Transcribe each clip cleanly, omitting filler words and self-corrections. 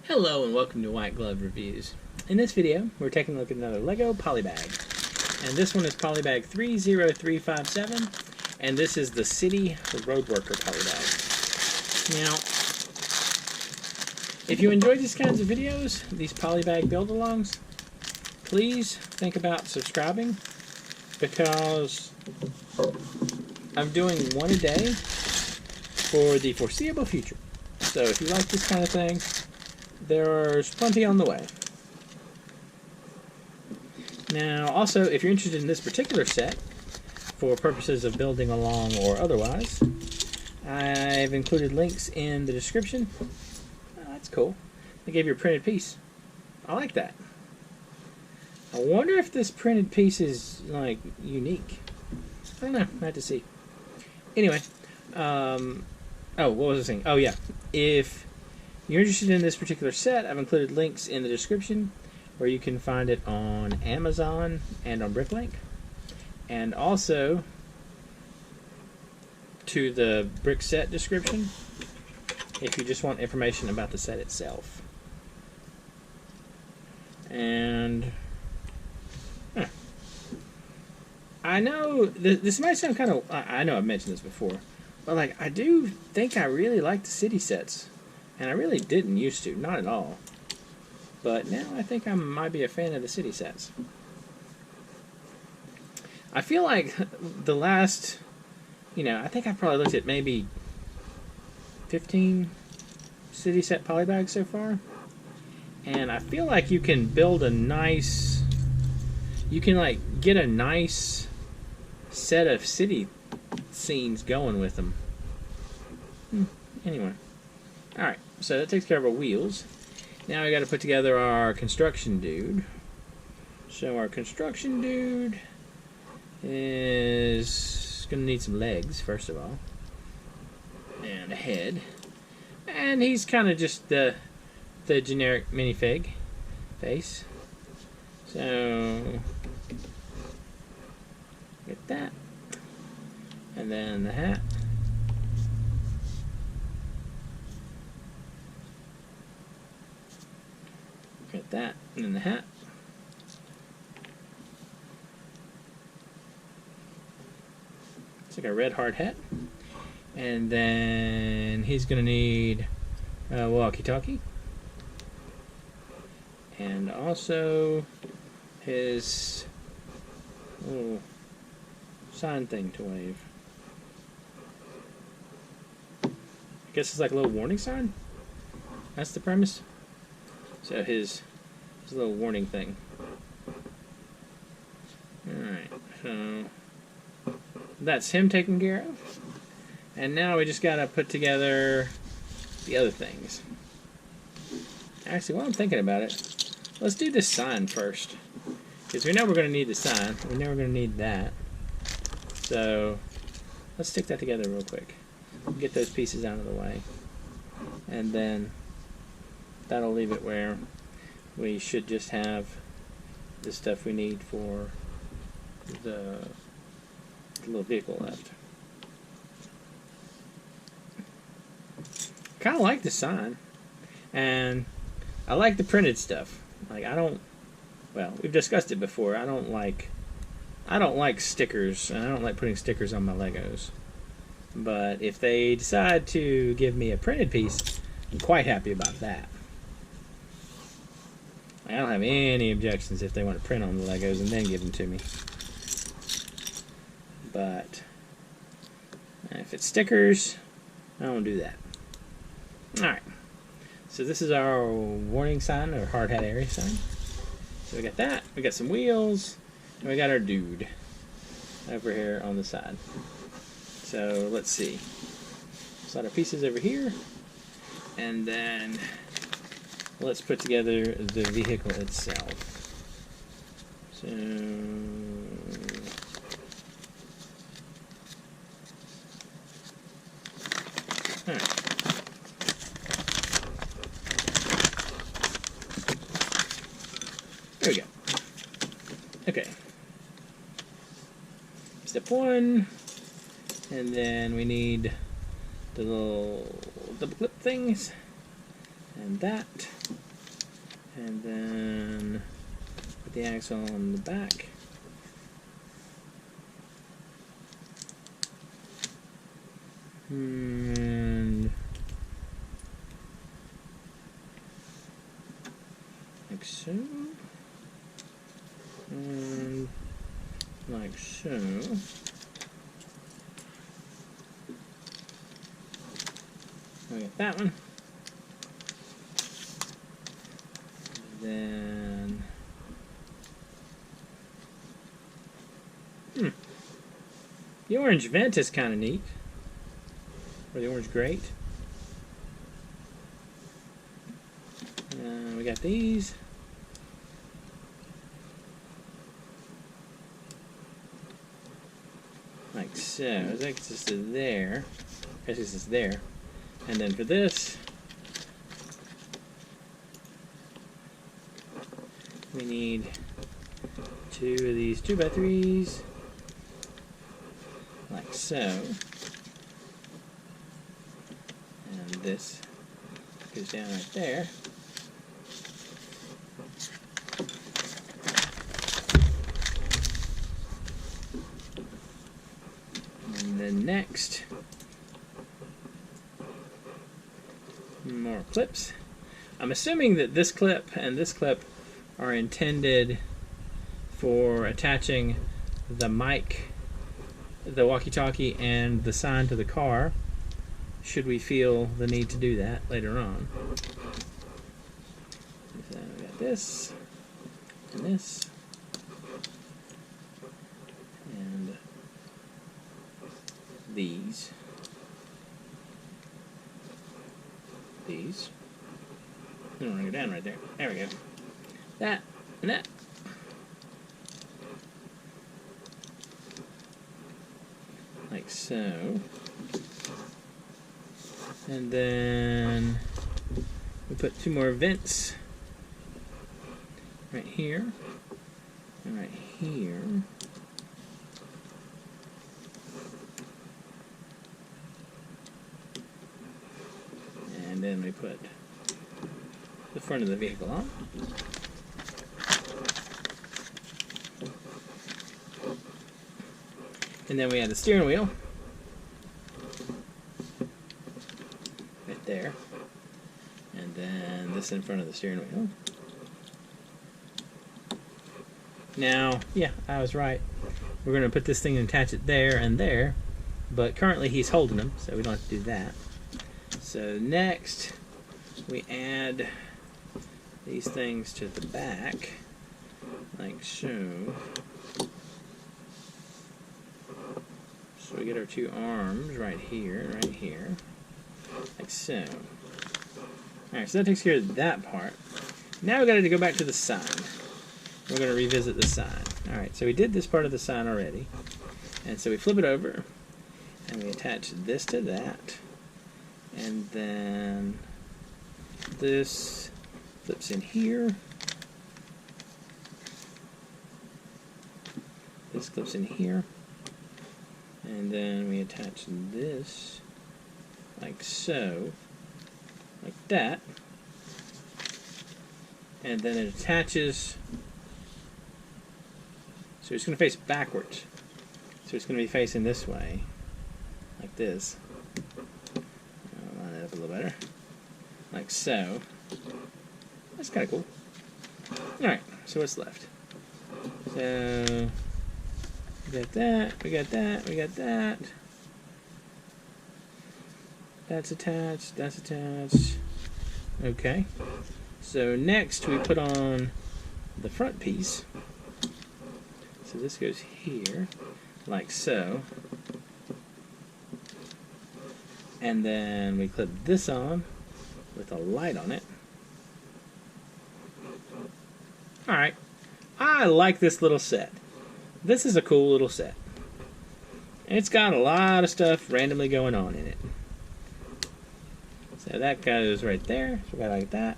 Hello and welcome to White Glove Reviews. In this video, we're taking a look at another LEGO Polybag. And this one is Polybag 30357, and this is the City Roadworker Polybag. Now, if you enjoy these kinds of videos, these Polybag build-alongs, please think about subscribing, because I'm doing one a day for the foreseeable future. So if you like this kind of thing, there's plenty on the way. Now, also, if you're interested in this particular set, for purposes of building along or otherwise, I've included links in the description. Oh, that's cool. They gave you a printed piece. I like that. I wonder if this printed piece is, like, unique. I don't know. I have to see. Anyway, oh, what was I saying? Oh, yeah. If you're interested in this particular set, I've included links in the description where you can find it on Amazon and on Bricklink, and also to the brick set description if you just want information about the set itself. And I know this might sound kind of, I know I've mentioned this before, but like, I do think I really like the city sets. And I really didn't used to, not at all. But now I think I might be a fan of the city sets. I feel like the last, I think I probably looked at maybe 15 city set polybags so far. And I feel like you can build a nice, you can like get a nice set of city scenes going with them. Anyway. Alright, so that takes care of our wheels. Now we got to put together our construction dude. So our construction dude is going to need some legs, first of all. And a head. And he's kind of just the generic minifig face. So, get that. And then the hat. Get that, and then the hat. It's like a red hard hat. And then he's going to need a walkie-talkie. And also his little sign thing to wave. I guess it's like a little warning sign? That's the premise? So his little warning thing. Alright, so that's him taken care of. And now we just gotta put together the other things. Actually, while I'm thinking about it, let's do this sign first. Because we know we're going to need the sign. We know we're going to need that. So let's stick that together real quick. Get those pieces out of the way. And then that'll leave it where we should just have the stuff we need for the little vehicle left. Kind of like the sign, and I like the printed stuff. Like, well, we've discussed it before. I don't like stickers, and I don't like putting stickers on my Legos. But if they decide to give me a printed piece, I'm quite happy about that. I don't have any objections if they want to print on the Legos and then give them to me. But if it's stickers, I don't do that. Alright. So this is our warning sign, or hard hat area sign. So we got that, we got some wheels, and we got our dude over here on the side. So let's see. Slide our pieces over here, and then let's put together the vehicle itself. So, alright. There we go. Okay. Step one, and then we need the little double clip things. and that, and then put the axle on the back. And like so, and like so. I got that one. Then the orange vent is kind of neat, or the orange grate. We got these. Like so. That gets us to there. That gets us there. And then for this, we need 2 of these 2x3s, like so. And this goes down right there. And then next, more clips. I'm assuming that this clip and this clip are intended for attaching the mic, the walkie-talkie, and the sign to the car, should we feel the need to do that later on. So we got this, and this, and these. I'm gonna go down right there. There we go. That and that. Like so. And then we put 2 more vents right here and right here. And then we put the front of the vehicle on. And then we add the steering wheel. Right there. And then this in front of the steering wheel. Now, yeah, I was right. We're going to put this thing and attach it there and there. But currently he's holding them, so we don't have to do that. So next, we add these things to the back, like so. So we get our 2 arms right here, like so. Alright, so that takes care of that part. Now we've got to go back to the sign. We're going to revisit the sign. Alright, so we did this part of the sign already. And so we flip it over, and we attach this to that. And then this flips in here. This clips in here. And then we attach this like so, like that. And then it attaches, so it's going to face backwards. So it's going to be facing this way, like this. I'll line it up a little better, like so. That's kind of cool. Alright, so what's left? So we got that, we got that, we got that. That's attached, that's attached. Okay. So next we put on the front piece. So this goes here, like so. And then we clip this on with a light on it. Alright. I like this little set. This is a cool little set. It's got a lot of stuff randomly going on in it. So that goes right there. So we got like that.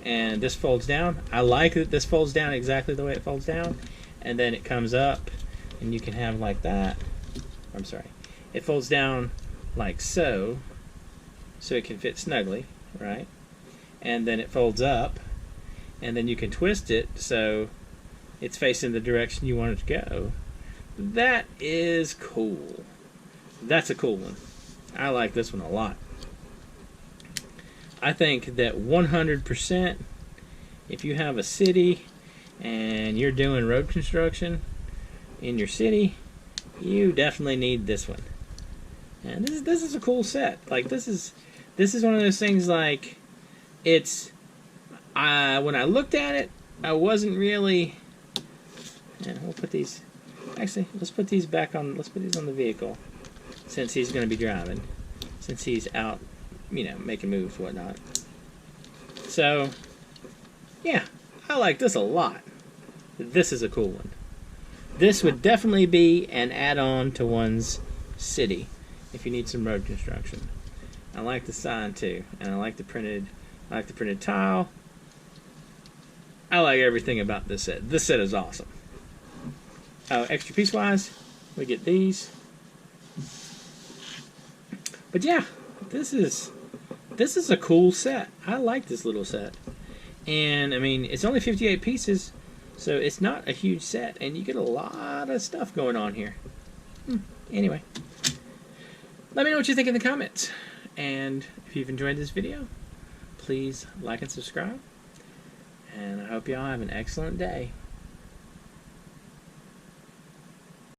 And this folds down. I like that this folds down exactly the way it folds down. And then it comes up and you can have like that. I'm sorry. It folds down like so. So it can fit snugly, right? and then it folds up, and then you can twist it so it's facing the direction you want it to go. That is cool. That's a cool one. I like this one a lot. I think that 100%, if you have a city and you're doing road construction in your city, you definitely need this one. And this is a cool set. Like, this is one of those things, like, it's, when I looked at it, I wasn't really, and we'll put these, actually, let's put these back on, let's put these on the vehicle, since he's going to be driving, since he's out, you know, making moves, whatnot. So, yeah, I like this a lot. This is a cool one. This would definitely be an add-on to one's city if you need some road construction. I like the sign too, and I like the printed tile. I like everything about this set. This set is awesome. Extra piece wise, we get these. But yeah, this is a cool set. I like this little set. And I mean, it's only 58 pieces, so it's not a huge set, and you get a lot of stuff going on here. Anyway, let me know what you think in the comments. And if you've enjoyed this video, please like and subscribe. And I hope y'all have an excellent day.